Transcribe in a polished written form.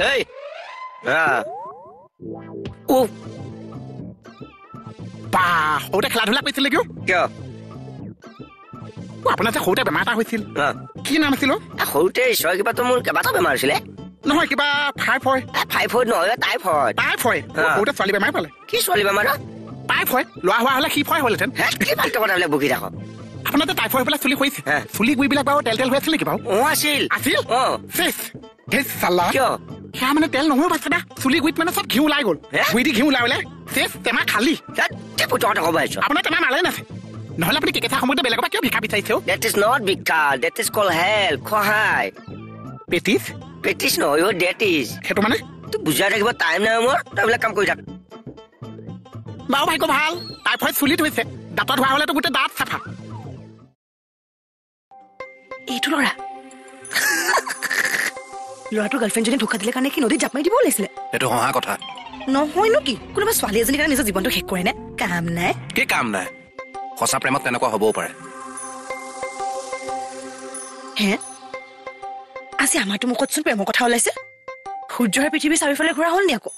Hey. বা সৰুতে খেলা ধূলা কৰিছিলে কিয় কিয় আপোনাৰ যে সৰুতে বেমাৰ এটা হৈছিল কি নাম আছিল সৰুতে ঈশ্বৰ কিবাটো মোৰ কেইবাটাও বেমাৰ হৈছিলে নহয় কিবা টাইফয়েড নহয় টাইফয়েড সৰুতে ছোৱালী বেমাৰ পালে কি ছোৱালী বেমাৰ টাইফয়েড লোৱা হোৱা হলে কি ফয় হ'লহেঁতেন কি ফাল্টু কথাবিলাক বকি থাকক আপোনাৰ যে টাইফয়েড বিলাক চুলি কৰিছে চুলি গুৰিবিলাক বাৰু তেল তেল হৈ আছিল নেকি বাৰু আছিল কিয় সেয়া মানে তেল নহয় বাচ্ছা চুলি গুৰিত মানে চব ঘিউ ওলাই গ'ল গুৰি দি ঘিউ ওলাই টেমা খালী আপোনাৰ টেমা মালে নাছে নহ'লে আপুনি কেঁচা সময়তে বেলেগৰ পৰা কিয় ভিক্ষা বিচাৰিছে That is not ভিক্ষা that is called help সহায় পেটিছ নহয় that is সেইটো মানে তই বুজাই থাকিব টাইম নাই মোৰ তই এইবিলাক কাম কৰি থাক বাৰু ভাগ্য ভাল টাইফয়েড চুলিত হৈছে দাঁতত হোৱা হ'লেতো গোটেই দাঁত চাফা এইটো ল'ৰাটোৰ গাৰ্লফ্ৰেণ্ডজনী ধোকা দিলে কাৰণে কি নদীত জাপ মাৰি দিব ওলাইছিলে এইটো হহা কথা নহয়নো কি কোনোবা ছোৱালী এজনীৰ কাৰণে নিজৰ জীৱনটো শেষ কৰে নে কাম নাই কি কাম নাই সঁচা প্ৰেমত তেনেকুৱা হ'বও পাৰে হে আজি আমাৰতো মুখতচোন প্ৰেমৰ কথা ওলাইছে সূৰ্যৰ পৃথিৱী চাৰিওফালে ঘূৰা হ'ল নি আকৌ